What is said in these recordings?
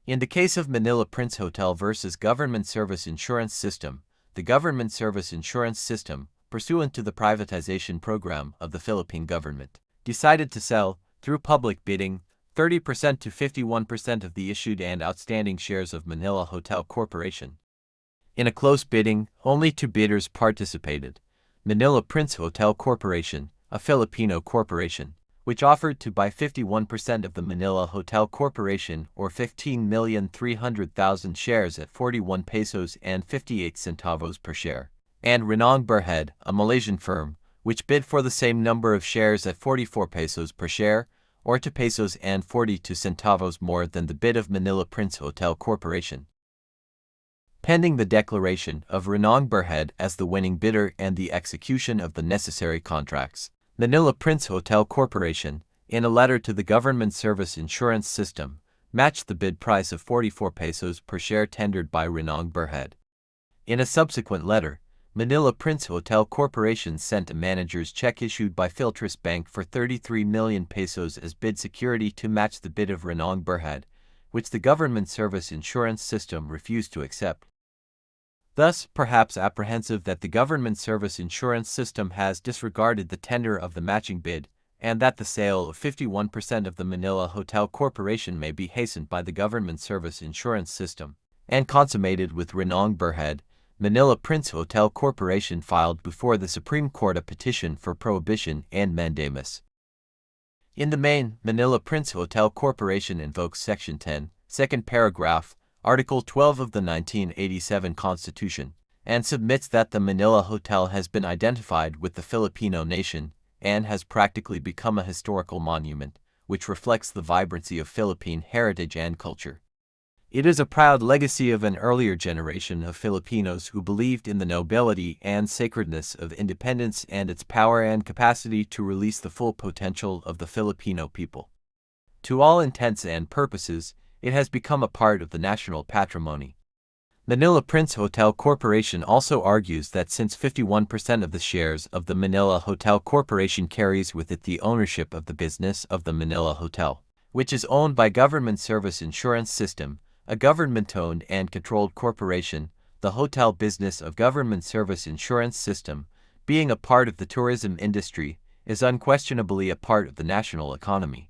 In the case of Manila Prince Hotel versus Government Service Insurance System, the Government Service Insurance System, pursuant to the privatization program of the Philippine government, decided to sell, through public bidding, 30% to 51% of the issued and outstanding shares of Manila Hotel Corporation. In a close bidding, only two bidders participated: Manila Prince Hotel Corporation, a Filipino corporation, which offered to buy 51% of the Manila Hotel Corporation, or 15,300,000 shares at 41 pesos and 58 centavos per share, and Renong Berhad, a Malaysian firm, which bid for the same number of shares at 44 pesos per share, or 2 pesos and 42 centavos more than the bid of Manila Prince Hotel Corporation. Pending the declaration of Renong Berhad as the winning bidder and the execution of the necessary contracts, Manila Prince Hotel Corporation, in a letter to the Government Service Insurance System, matched the bid price of 44 pesos per share tendered by Renong Berhad. In a subsequent letter, Manila Prince Hotel Corporation sent a manager's check issued by Philtris Bank for 33 million pesos as bid security to match the bid of Renong Berhad, which the Government Service Insurance System refused to accept. Thus, perhaps apprehensive that the Government Service Insurance System has disregarded the tender of the matching bid, and that the sale of 51% of the Manila Hotel Corporation may be hastened by the Government Service Insurance System, and consummated with Renong Berhad, Manila Prince Hotel Corporation filed before the Supreme Court a petition for prohibition and mandamus. In the main, Manila Prince Hotel Corporation invokes Section 10, second paragraph, Article 12 of the 1987 Constitution, and submits that the Manila Hotel has been identified with the Filipino nation and has practically become a historical monument, which reflects the vibrancy of Philippine heritage and culture. It is a proud legacy of an earlier generation of Filipinos who believed in the nobility and sacredness of independence and its power and capacity to release the full potential of the Filipino people. To all intents and purposes, it has become a part of the national patrimony. Manila Prince Hotel Corporation also argues that since 51% of the shares of the Manila Hotel Corporation carries with it the ownership of the business of the Manila Hotel, which is owned by Government Service Insurance System, a government-owned and controlled corporation, the hotel business of Government Service Insurance System, being a part of the tourism industry, is unquestionably a part of the national economy.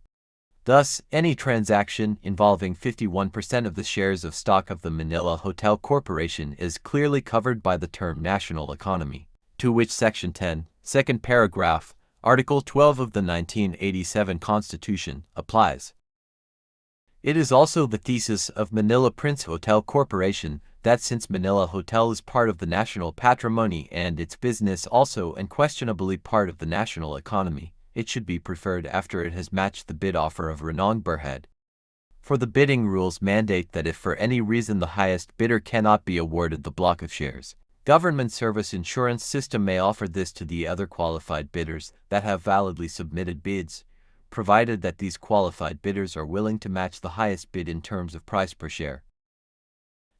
Thus, any transaction involving 51% of the shares of stock of the Manila Hotel Corporation is clearly covered by the term national economy, to which Section 10, second paragraph, Article 12 of the 1987 Constitution applies. It is also the thesis of Manila Prince Hotel Corporation that since Manila Hotel is part of the national patrimony and its business also unquestionably part of the national economy, it should be preferred after it has matched the bid offer of Renong Berhad. For the bidding rules mandate that if for any reason the highest bidder cannot be awarded the block of shares, Government Service Insurance System may offer this to the other qualified bidders that have validly submitted bids, provided that these qualified bidders are willing to match the highest bid in terms of price per share.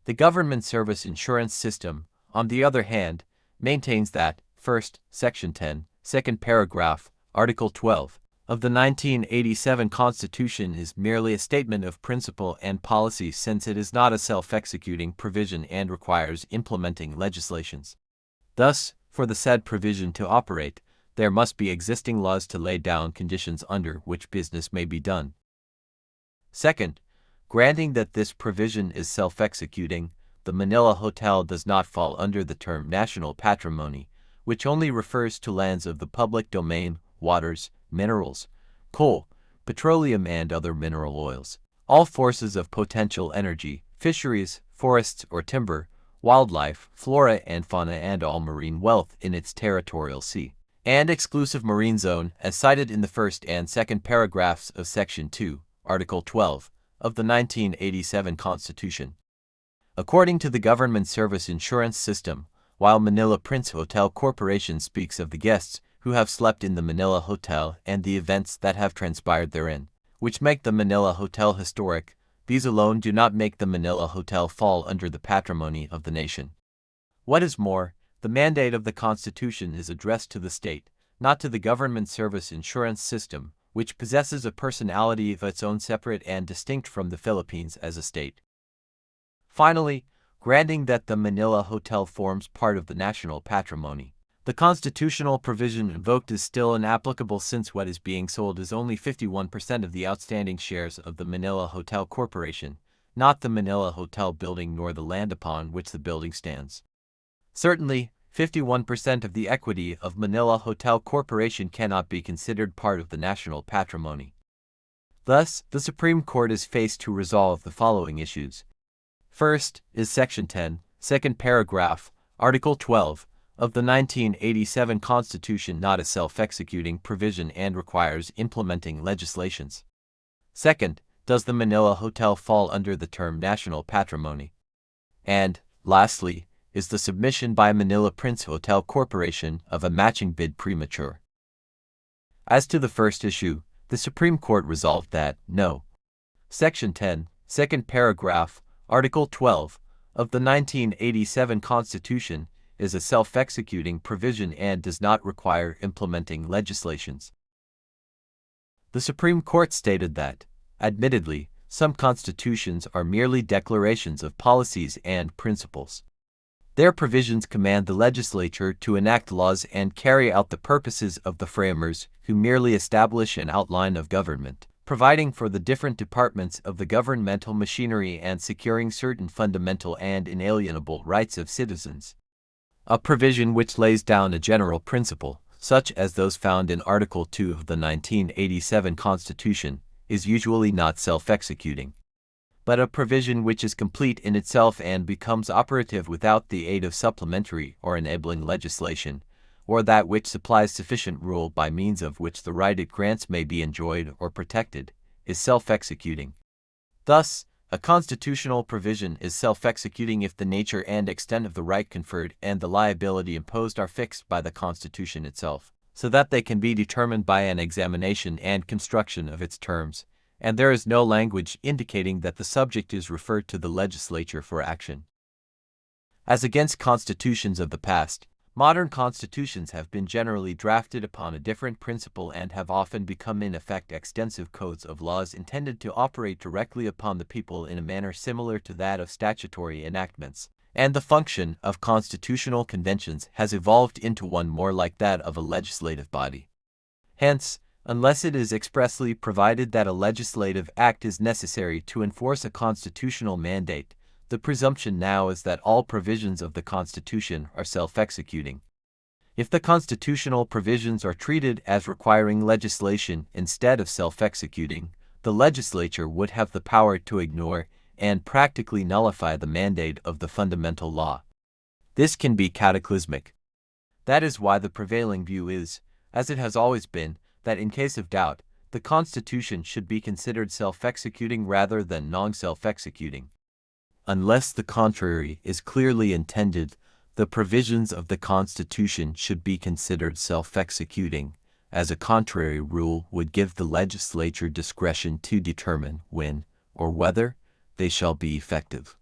The Government Service Insurance System, on the other hand, maintains that, first, Section 10, second paragraph, Article 12 of the 1987 Constitution is merely a statement of principle and policy since it is not a self-executing provision and requires implementing legislations. Thus, for the said provision to operate, there must be existing laws to lay down conditions under which business may be done. Second, granting that this provision is self-executing, the Manila Hotel does not fall under the term national patrimony, which only refers to lands of the public domain, waters, minerals, coal, petroleum and other mineral oils, all sources of potential energy, fisheries, forests or timber, wildlife, flora and fauna and all marine wealth in its territorial sea, and exclusive marine zone as cited in the first and second paragraphs of Section 2, Article 12, of the 1987 Constitution. According to the Government Service Insurance System, while Manila Prince Hotel Corporation speaks of the guests who have slept in the Manila Hotel and the events that have transpired therein, which make the Manila Hotel historic, these alone do not make the Manila Hotel fall under the patrimony of the nation. What is more, the mandate of the Constitution is addressed to the state, not to the Government Service Insurance System, which possesses a personality of its own separate and distinct from the Philippines as a state. Finally, granting that the Manila Hotel forms part of the national patrimony, the constitutional provision invoked is still inapplicable since what is being sold is only 51% of the outstanding shares of the Manila Hotel Corporation, not the Manila Hotel building nor the land upon which the building stands. Certainly, 51% of the equity of Manila Hotel Corporation cannot be considered part of the national patrimony. Thus, the Supreme Court is faced to resolve the following issues. First, is Section 10, second paragraph, Article 12, of the 1987 Constitution not a self-executing provision and requires implementing legislations? Second, does the Manila Hotel fall under the term national patrimony? And, lastly, is the submission by Manila Prince Hotel Corporation of a matching bid premature? As to the first issue, the Supreme Court resolved that, no. Section 10, second paragraph, Article 12, of the 1987 Constitution is a self-executing provision and does not require implementing legislations. The Supreme Court stated that, admittedly, some constitutions are merely declarations of policies and principles. Their provisions command the legislature to enact laws and carry out the purposes of the framers, who merely establish an outline of government, providing for the different departments of the governmental machinery and securing certain fundamental and inalienable rights of citizens. A provision which lays down a general principle, such as those found in Article 2 of the 1987 Constitution, is usually not self-executing. But a provision which is complete in itself and becomes operative without the aid of supplementary or enabling legislation, or that which supplies sufficient rule by means of which the right it grants may be enjoyed or protected, is self-executing. Thus, a constitutional provision is self-executing if the nature and extent of the right conferred and the liability imposed are fixed by the Constitution itself, so that they can be determined by an examination and construction of its terms, and there is no language indicating that the subject is referred to the legislature for action. As against constitutions of the past, modern constitutions have been generally drafted upon a different principle and have often become in effect extensive codes of laws intended to operate directly upon the people in a manner similar to that of statutory enactments, and the function of constitutional conventions has evolved into one more like that of a legislative body. Hence, unless it is expressly provided that a legislative act is necessary to enforce a constitutional mandate, the presumption now is that all provisions of the Constitution are self-executing. If the constitutional provisions are treated as requiring legislation instead of self-executing, the legislature would have the power to ignore and practically nullify the mandate of the fundamental law. This can be cataclysmic. That is why the prevailing view is, as it has always been, that in case of doubt, the Constitution should be considered self-executing rather than non-self-executing. Unless the contrary is clearly intended, the provisions of the Constitution should be considered self-executing, as a contrary rule would give the legislature discretion to determine when, or whether, they shall be effective.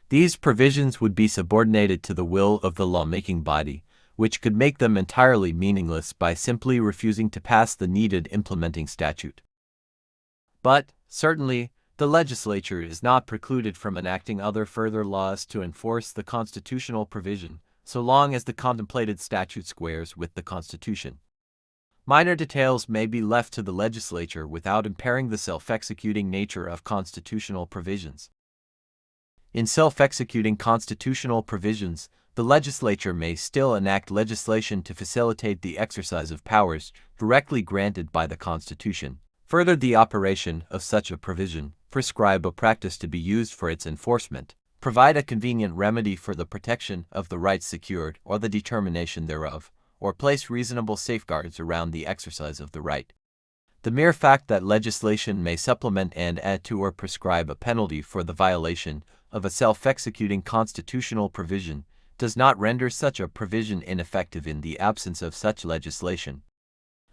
These provisions would be subordinated to the will of the lawmaking body, which could make them entirely meaningless by simply refusing to pass the needed implementing statute. But, certainly, the legislature is not precluded from enacting other further laws to enforce the constitutional provision, so long as the contemplated statute squares with the Constitution. Minor details may be left to the legislature without impairing the self-executing nature of constitutional provisions. In self-executing constitutional provisions, the legislature may still enact legislation to facilitate the exercise of powers directly granted by the Constitution, further the operation of such a provision, prescribe a practice to be used for its enforcement, provide a convenient remedy for the protection of the rights secured or the determination thereof, or place reasonable safeguards around the exercise of the right. The mere fact that legislation may supplement and add to or prescribe a penalty for the violation of a self-executing constitutional provision does not render such a provision ineffective in the absence of such legislation.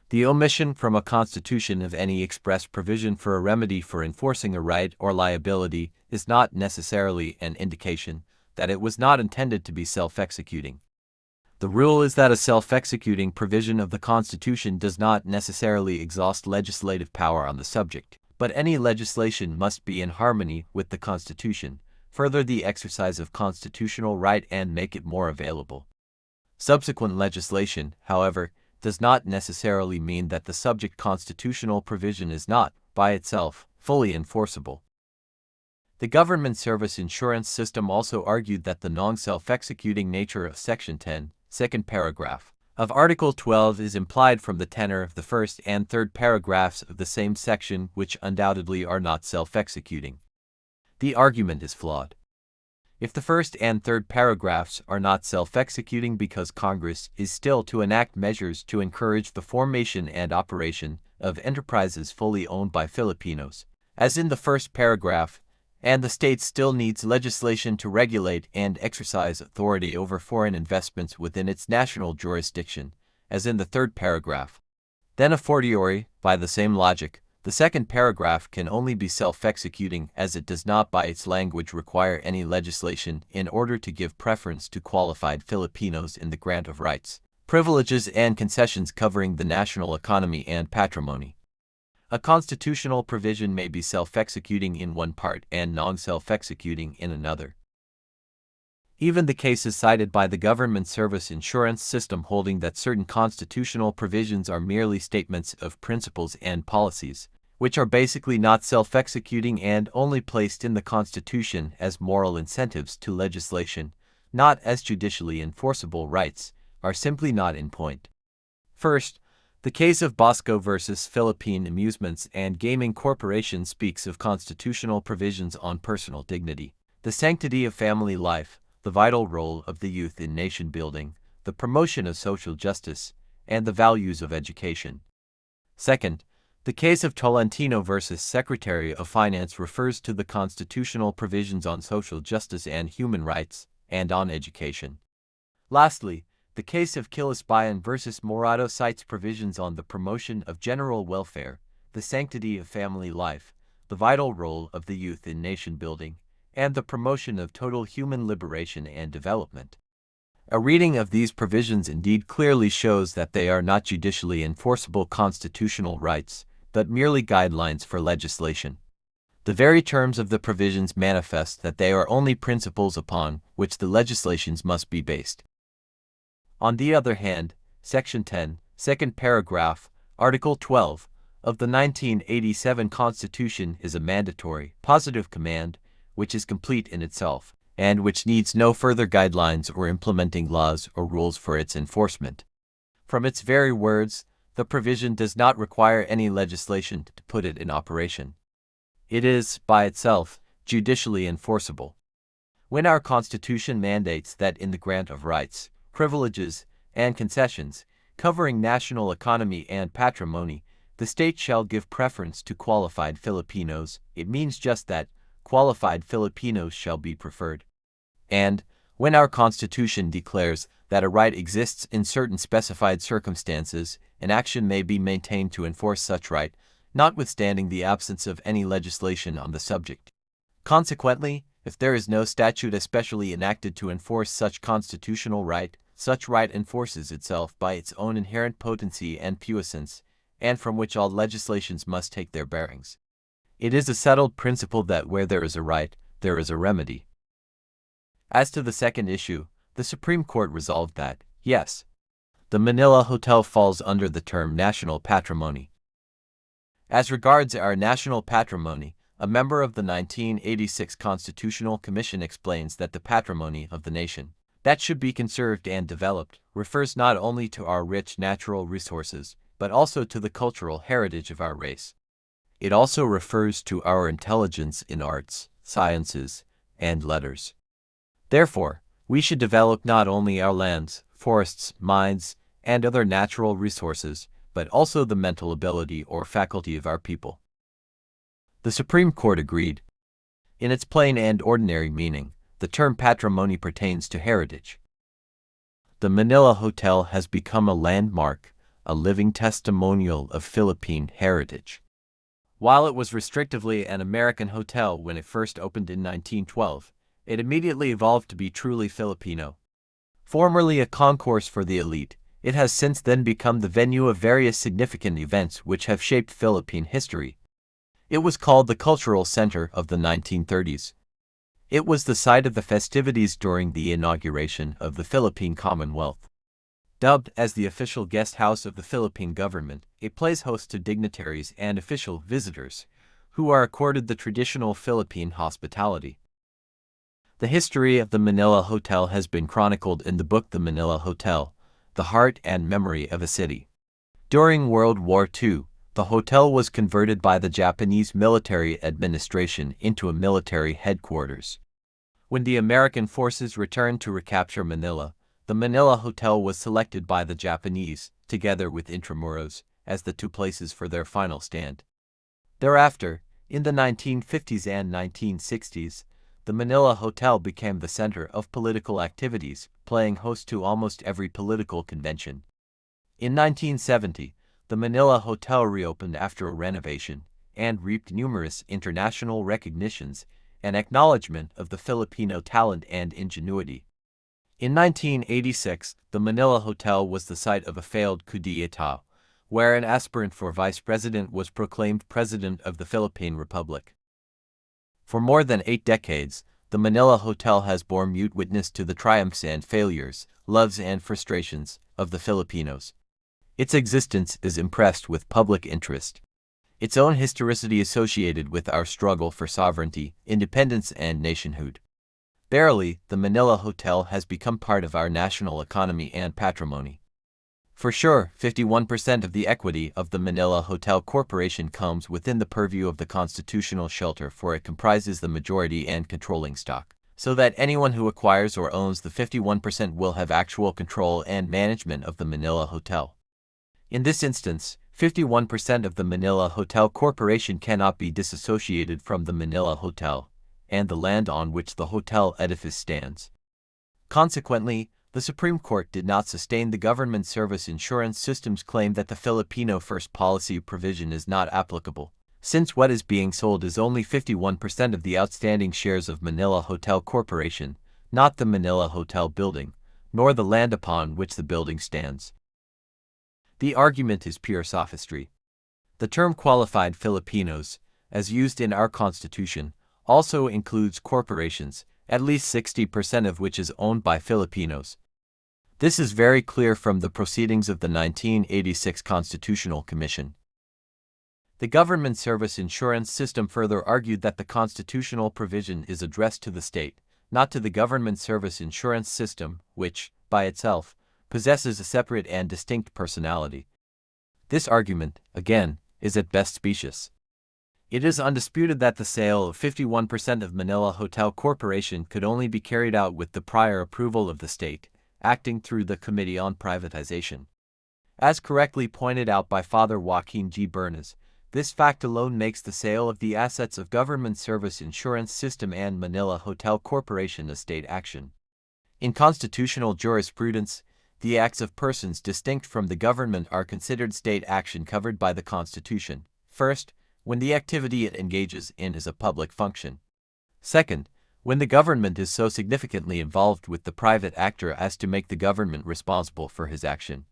The omission from a constitution of any express provision for a remedy for enforcing a right or liability is not necessarily an indication that it was not intended to be self-executing. The rule is that a self-executing provision of the Constitution does not necessarily exhaust legislative power on the subject, but any legislation must be in harmony with the Constitution, further the exercise of constitutional right and make it more available. Subsequent legislation, however, does not necessarily mean that the subject constitutional provision is not, by itself, fully enforceable. The government service insurance system also argued that the non-self-executing nature of Section 10, second paragraph, of Article 12 is implied from the tenor of the first and third paragraphs of the same section, which undoubtedly are not self-executing. The argument is flawed. If the first and third paragraphs are not self-executing because Congress is still to enact measures to encourage the formation and operation of enterprises fully owned by Filipinos, as in the first paragraph, and the state still needs legislation to regulate and exercise authority over foreign investments within its national jurisdiction, as in the third paragraph, then a fortiori, by the same logic, the second paragraph can only be self-executing as it does not by its language require any legislation in order to give preference to qualified Filipinos in the grant of rights, privileges and concessions covering the national economy and patrimony. A constitutional provision may be self-executing in one part and non-self-executing in another. Even the cases cited by the government service insurance system holding that certain constitutional provisions are merely statements of principles and policies, which are basically not self-executing and only placed in the Constitution as moral incentives to legislation, not as judicially enforceable rights, are simply not in point. First, the case of Bosco versus Philippine Amusements and Gaming Corporation speaks of constitutional provisions on personal dignity, the sanctity of family life, the vital role of the youth in nation building, the promotion of social justice, and the values of education. Second, the case of Tolentino versus Secretary of Finance refers to the constitutional provisions on social justice and human rights, and on education. Lastly, the case of Kilisbayan versus Morado cites provisions on the promotion of general welfare, the sanctity of family life, the vital role of the youth in nation building, and the promotion of total human liberation and development. A reading of these provisions indeed clearly shows that they are not judicially enforceable constitutional rights, but merely guidelines for legislation. The very terms of the provisions manifest that they are only principles upon which the legislations must be based. On the other hand, Section 10, second paragraph, Article 12, of the 1987 Constitution is a mandatory, positive command, which is complete in itself, and which needs no further guidelines or implementing laws or rules for its enforcement. From its very words, the provision does not require any legislation to put it in operation. It is, by itself, judicially enforceable. When our Constitution mandates that in the grant of rights, privileges, and concessions, covering national economy and patrimony, the state shall give preference to qualified Filipinos, it means just that qualified Filipinos shall be preferred. And, when our Constitution declares that a right exists in certain specified circumstances, an action may be maintained to enforce such right, notwithstanding the absence of any legislation on the subject. Consequently, if there is no statute especially enacted to enforce such constitutional right, such right enforces itself by its own inherent potency and puissance, and from which all legislations must take their bearings. It is a settled principle that where there is a right, there is a remedy. As to the second issue, the Supreme Court resolved that, yes, the Manila Hotel falls under the term national patrimony. As regards our national patrimony, a member of the 1986 Constitutional Commission explains that the patrimony of the nation, that should be conserved and developed, refers not only to our rich natural resources, but also to the cultural heritage of our race. It also refers to our intelligence in arts, sciences, and letters. Therefore, we should develop not only our lands, forests, mines, and other natural resources, but also the mental ability or faculty of our people. The Supreme Court agreed. In its plain and ordinary meaning, the term patrimony pertains to heritage. The Manila Hotel has become a landmark, a living testimonial of Philippine heritage. While it was restrictively an American hotel when it first opened in 1912, it immediately evolved to be truly Filipino. Formerly a concourse for the elite, it has since then become the venue of various significant events which have shaped Philippine history. It was called the cultural center of the 1930s. It was the site of the festivities during the inauguration of the Philippine Commonwealth. Dubbed as the official guest house of the Philippine government, it plays host to dignitaries and official visitors, who are accorded the traditional Philippine hospitality. The history of the Manila Hotel has been chronicled in the book The Manila Hotel, The Heart and Memory of a City. During World War II, the hotel was converted by the Japanese military administration into a military headquarters. When the American forces returned to recapture Manila, the Manila Hotel was selected by the Japanese, together with Intramuros, as the two places for their final stand. Thereafter, in the 1950s and 1960s, the Manila Hotel became the center of political activities, playing host to almost every political convention. In 1970, the Manila Hotel reopened after a renovation and reaped numerous international recognitions and acknowledgement of the Filipino talent and ingenuity. In 1986, the Manila Hotel was the site of a failed coup d'etat, where an aspirant for vice president was proclaimed president of the Philippine Republic. For more than 8 decades, the Manila Hotel has borne mute witness to the triumphs and failures, loves and frustrations of the Filipinos. Its existence is impressed with public interest. Its own historicity associated with our struggle for sovereignty, independence and nationhood. Barely, the Manila Hotel has become part of our national economy and patrimony. For sure, 51% of the equity of the Manila Hotel Corporation comes within the purview of the constitutional shelter, for it comprises the majority and controlling stock, so that anyone who acquires or owns the 51% will have actual control and management of the Manila Hotel. In this instance, 51% of the Manila Hotel Corporation cannot be disassociated from the Manila Hotel and the land on which the hotel edifice stands. Consequently, the Supreme Court did not sustain the government service insurance system's claim that the Filipino First policy provision is not applicable, since what is being sold is only 51% of the outstanding shares of Manila Hotel Corporation, not the Manila Hotel building, nor the land upon which the building stands. The argument is pure sophistry. The term qualified Filipinos, as used in our Constitution, also includes corporations, at least 60% of which is owned by Filipinos. This is very clear from the proceedings of the 1986 Constitutional Commission. The government service insurance system further argued that the constitutional provision is addressed to the state, not to the government service insurance system, which, by itself, possesses a separate and distinct personality. This argument, again, is at best specious. It is undisputed that the sale of 51% of Manila Hotel Corporation could only be carried out with the prior approval of the state, acting through the Committee on Privatization. As correctly pointed out by Father Joaquin G. Bernas, this fact alone makes the sale of the assets of Government Service Insurance System and Manila Hotel Corporation a state action. In constitutional jurisprudence, the acts of persons distinct from the government are considered state action covered by the Constitution. First, when the activity it engages in is a public function. Second, when the government is so significantly involved with the private actor as to make the government responsible for his action.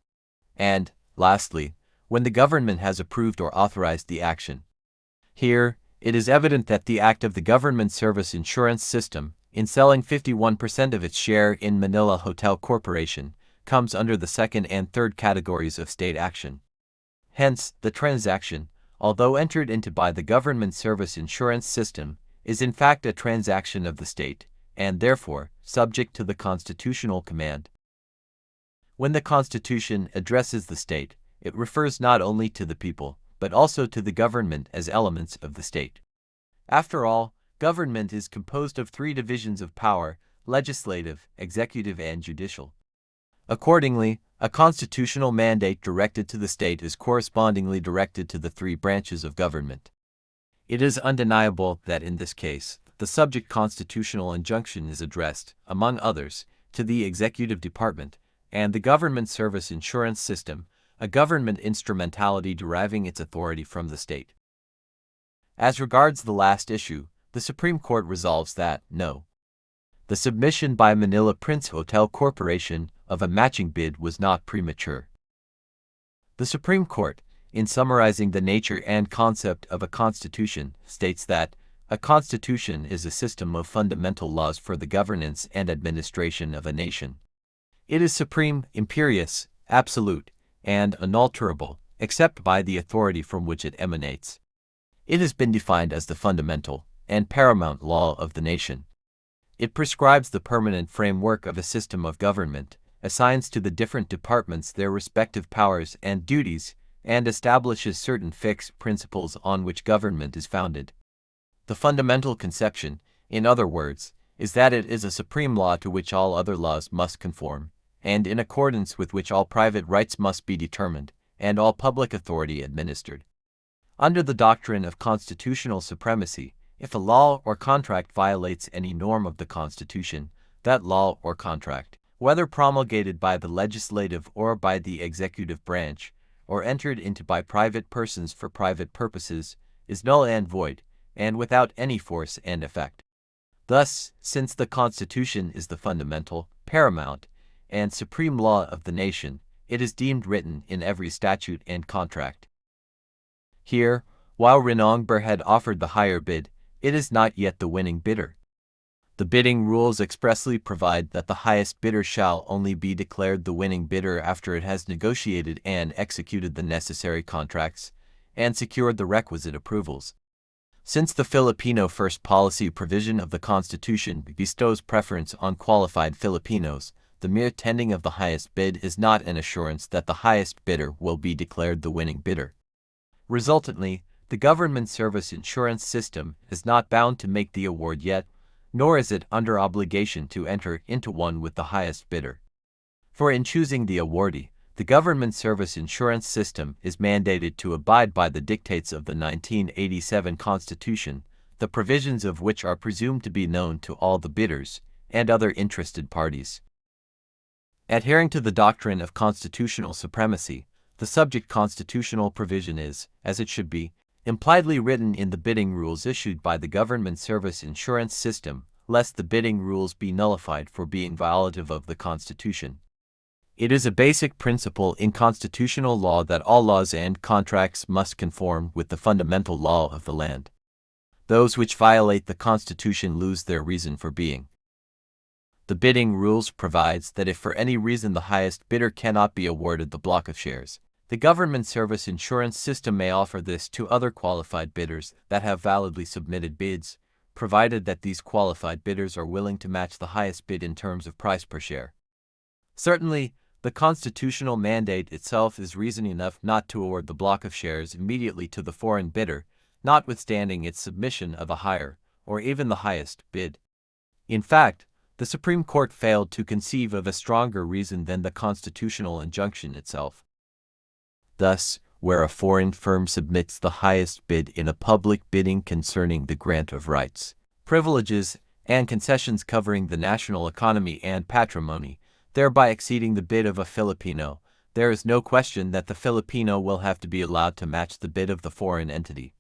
And, lastly, when the government has approved or authorized the action. Here, it is evident that the act of the Government Service Insurance System, in selling 51% of its share in Manila Hotel Corporation, comes under the second and third categories of state action. Hence, the transaction, although entered into by the Government Service Insurance System, is in fact a transaction of the state, and therefore subject to the constitutional command. When the Constitution addresses the state, it refers not only to the people, but also to the government as elements of the state. After all, government is composed of 3 divisions of power: legislative, executive, and judicial. Accordingly, a constitutional mandate directed to the state is correspondingly directed to the 3 branches of government. It is undeniable that in this case, the subject constitutional injunction is addressed, among others, to the executive department and the Government Service Insurance System, a government instrumentality deriving its authority from the state. As regards the last issue, the Supreme Court resolves that, no, the submission by Manila Prince Hotel Corporation of a matching bid was not premature. The Supreme Court, in summarizing the nature and concept of a constitution, states that a constitution is a system of fundamental laws for the governance and administration of a nation. It is supreme, imperious, absolute, and unalterable, except by the authority from which it emanates. It has been defined as the fundamental and paramount law of the nation. It prescribes the permanent framework of a system of government, assigns to the different departments their respective powers and duties, and establishes certain fixed principles on which government is founded. The fundamental conception, in other words, is that it is a supreme law to which all other laws must conform, and in accordance with which all private rights must be determined, and all public authority administered. Under the doctrine of constitutional supremacy, if a law or contract violates any norm of the Constitution, that law or contract, whether promulgated by the legislative or by the executive branch, or entered into by private persons for private purposes, is null and void, and without any force and effect. Thus, since the Constitution is the fundamental, paramount, and supreme law of the nation, it is deemed written in every statute and contract. Here, while Renong had offered the higher bid, it is not yet the winning bidder. The bidding rules expressly provide that the highest bidder shall only be declared the winning bidder after it has negotiated and executed the necessary contracts and secured the requisite approvals. Since the Filipino First policy provision of the Constitution bestows preference on qualified Filipinos, the mere tending of the highest bid is not an assurance that the highest bidder will be declared the winning bidder. Resultantly, the government service insurance system is not bound to make the award yet, nor is it under obligation to enter into one with the highest bidder. For in choosing the awardee, the government service insurance system is mandated to abide by the dictates of the 1987 Constitution, the provisions of which are presumed to be known to all the bidders and other interested parties. Adhering to the doctrine of constitutional supremacy, the subject constitutional provision is, as it should be, impliedly written in the bidding rules issued by the government service insurance system, lest the bidding rules be nullified for being violative of the Constitution. It is a basic principle in constitutional law that all laws and contracts must conform with the fundamental law of the land. Those which violate the Constitution lose their reason for being. The bidding rules provides that if for any reason the highest bidder cannot be awarded the block of shares, the government service insurance system may offer this to other qualified bidders that have validly submitted bids, provided that these qualified bidders are willing to match the highest bid in terms of price per share. Certainly, the constitutional mandate itself is reason enough not to award the block of shares immediately to the foreign bidder, notwithstanding its submission of a higher, or even the highest, bid. In fact, the Supreme Court failed to conceive of a stronger reason than the constitutional injunction itself. Thus, where a foreign firm submits the highest bid in a public bidding concerning the grant of rights, privileges, and concessions covering the national economy and patrimony, thereby exceeding the bid of a Filipino, there is no question that the Filipino will have to be allowed to match the bid of the foreign entity.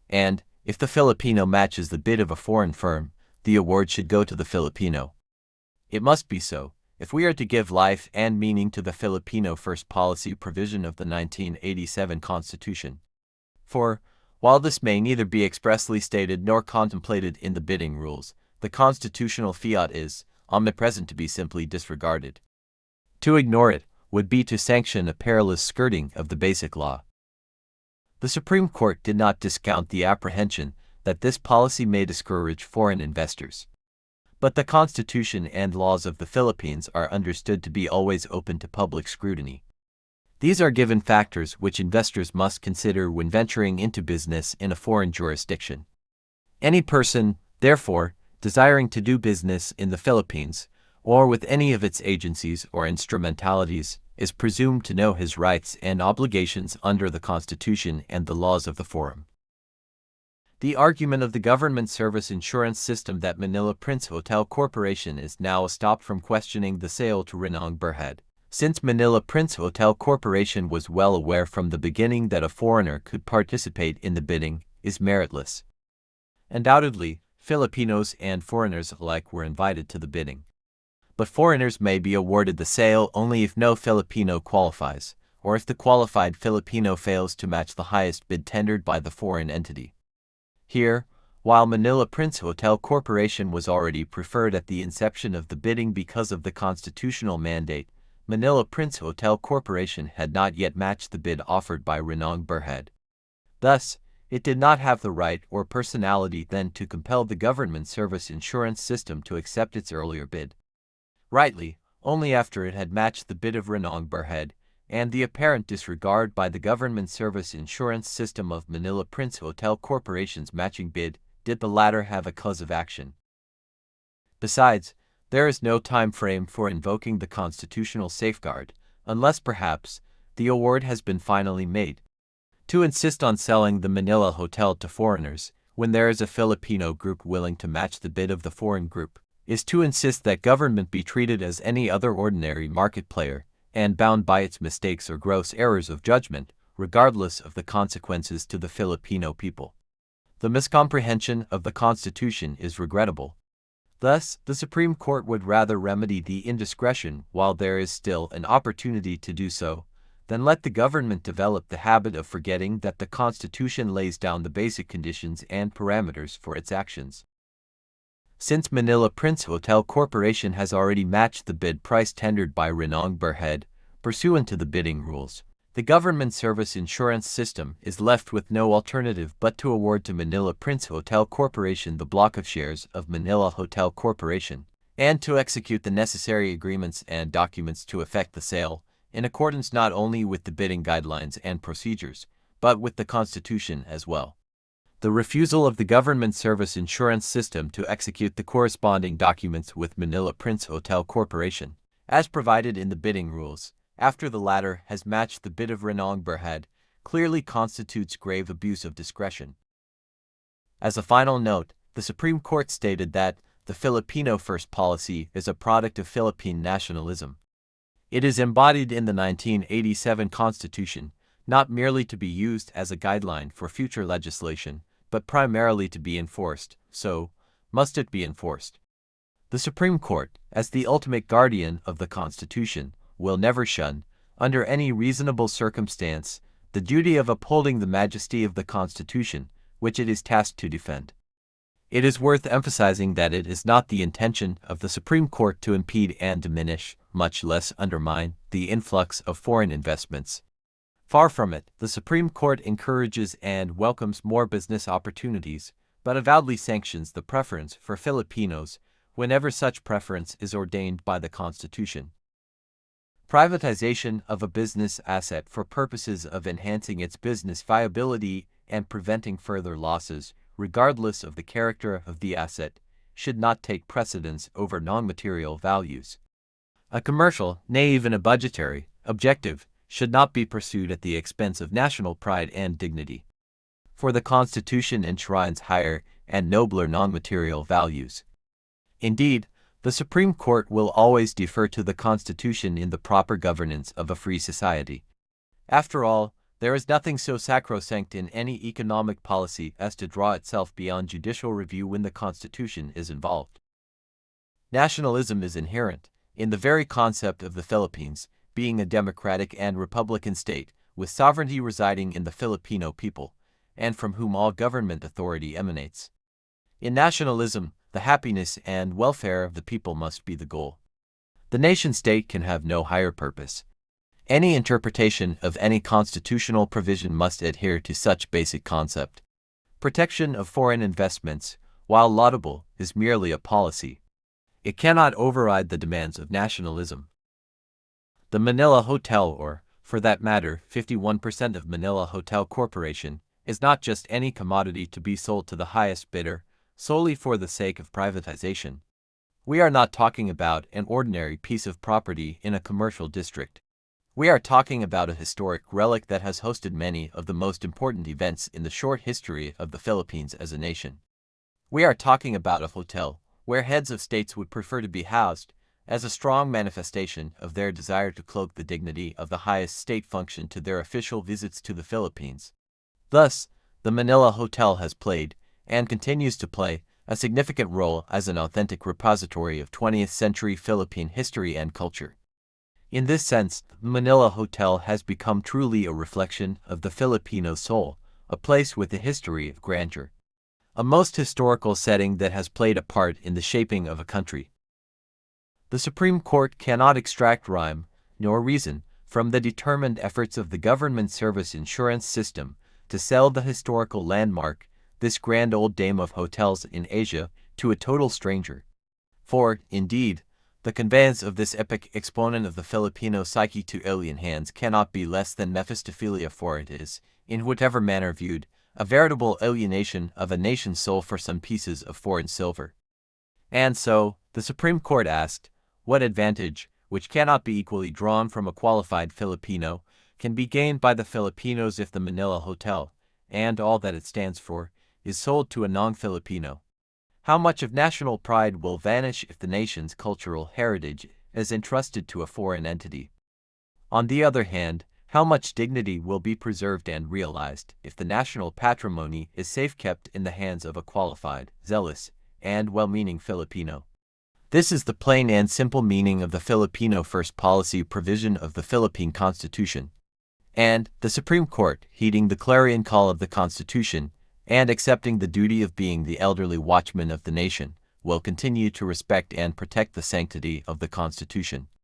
And, if the Filipino matches the bid of a foreign firm, the award should go to the Filipino. It must be so, if we are to give life and meaning to the Filipino First policy provision of the 1987 Constitution. For, while this may neither be expressly stated nor contemplated in the bidding rules, the constitutional fiat is omnipresent to be simply disregarded. To ignore it would be to sanction a perilous skirting of the basic law. The Supreme Court did not discount the apprehension that this policy may discourage foreign investors. But the Constitution and laws of the Philippines are understood to be always open to public scrutiny. These are given factors which investors must consider when venturing into business in a foreign jurisdiction. Any person, therefore, desiring to do business in the Philippines, or with any of its agencies or instrumentalities, is presumed to know his rights and obligations under the Constitution and the laws of the forum. The argument of the government service insurance system that Manila Prince Hotel Corporation is now stopped from questioning the sale to Renong Berhad, since Manila Prince Hotel Corporation was well aware from the beginning that a foreigner could participate in the bidding, is meritless. Undoubtedly, Filipinos and foreigners alike were invited to the bidding. but foreigners may be awarded the sale only if no Filipino qualifies, or if the qualified Filipino fails to match the highest bid tendered by the foreign entity. Here, while Manila Prince Hotel Corporation was already preferred at the inception of the bidding because of the constitutional mandate, Manila Prince Hotel Corporation had not yet matched the bid offered by Renong Berhad. Thus, it did not have the right or personality then to compel the government service insurance system to accept its earlier bid. Rightly, only after it had matched the bid of Renong Berhad, and the apparent disregard by the government service insurance system of Manila Prince Hotel Corporation's matching bid, did the latter have a cause of action. Besides, there is no time frame for invoking the constitutional safeguard, unless perhaps the award has been finally made. To insist on selling the Manila Hotel to foreigners, when there is a Filipino group willing to match the bid of the foreign group, is to insist that government be treated as any other ordinary market player, and bound by its mistakes or gross errors of judgment, regardless of the consequences to the Filipino people. The miscomprehension of the Constitution is regrettable. Thus, the Supreme Court would rather remedy the indiscretion while there is still an opportunity to do so, than let the government develop the habit of forgetting that the Constitution lays down the basic conditions and parameters for its actions. Since Manila Prince Hotel Corporation has already matched the bid price tendered by Renong Berhad, pursuant to the bidding rules, the government service insurance system is left with no alternative but to award to Manila Prince Hotel Corporation the block of shares of Manila Hotel Corporation, and to execute the necessary agreements and documents to effect the sale, in accordance not only with the bidding guidelines and procedures, but with the Constitution as well. The refusal of the government service insurance system to execute the corresponding documents with Manila Prince Hotel Corporation, as provided in the bidding rules, after the latter has matched the bid of Renong Berhad, clearly constitutes grave abuse of discretion. As a final note, the Supreme Court stated that the Filipino First policy is a product of Philippine nationalism. It is embodied in the 1987 Constitution, not merely to be used as a guideline for future legislation, but primarily to be enforced, so must it be enforced. The Supreme Court, as the ultimate guardian of the Constitution, will never shun, under any reasonable circumstance, the duty of upholding the majesty of the Constitution, which it is tasked to defend. It is worth emphasizing that it is not the intention of the Supreme Court to impede and diminish, much less undermine, the influx of foreign investments. Far from it, the Supreme Court encourages and welcomes more business opportunities, but avowedly sanctions the preference for Filipinos whenever such preference is ordained by the Constitution. Privatization of a business asset for purposes of enhancing its business viability and preventing further losses, regardless of the character of the asset, should not take precedence over non-material values. A commercial, nay even a budgetary, objective should not be pursued at the expense of national pride and dignity. For the Constitution enshrines higher and nobler non-material values. Indeed, the Supreme Court will always defer to the Constitution in the proper governance of a free society. After all, there is nothing so sacrosanct in any economic policy as to draw itself beyond judicial review when the Constitution is involved. Nationalism is inherent in the very concept of the Philippines being a democratic and republican state, with sovereignty residing in the Filipino people, and from whom all government authority emanates. In nationalism, the happiness and welfare of the people must be the goal. The nation-state can have no higher purpose. Any interpretation of any constitutional provision must adhere to such basic concept. Protection of foreign investments, while laudable, is merely a policy. It cannot override the demands of nationalism. The Manila Hotel, or, for that matter, 51% of Manila Hotel Corporation, is not just any commodity to be sold to the highest bidder, solely for the sake of privatization. We are not talking about an ordinary piece of property in a commercial district. We are talking about a historic relic that has hosted many of the most important events in the short history of the Philippines as a nation. We are talking about a hotel where heads of states would prefer to be housed, as a strong manifestation of their desire to cloak the dignity of the highest state function to their official visits to the Philippines. Thus, the Manila Hotel has played, and continues to play, a significant role as an authentic repository of 20th-century Philippine history and culture. In this sense, the Manila Hotel has become truly a reflection of the Filipino soul, a place with a history of grandeur, a most historical setting that has played a part in the shaping of a country. The Supreme Court cannot extract rhyme, nor reason, from the determined efforts of the government service insurance system to sell the historical landmark, this grand old dame of hotels in Asia, to a total stranger. For, indeed, the conveyance of this epic exponent of the Filipino psyche to alien hands cannot be less than Mephistophelia, for it is, in whatever manner viewed, a veritable alienation of a nation's soul for some pieces of foreign silver. And so, the Supreme Court asked, what advantage, which cannot be equally drawn from a qualified Filipino, can be gained by the Filipinos if the Manila Hotel, and all that it stands for, is sold to a non-Filipino? How much of national pride will vanish if the nation's cultural heritage is entrusted to a foreign entity? On the other hand, how much dignity will be preserved and realized if the national patrimony is safe kept in the hands of a qualified, zealous, and well-meaning Filipino? This is the plain and simple meaning of the Filipino First Policy provision of the Philippine Constitution. And the Supreme Court, heeding the clarion call of the Constitution, and accepting the duty of being the elderly watchman of the nation, will continue to respect and protect the sanctity of the Constitution.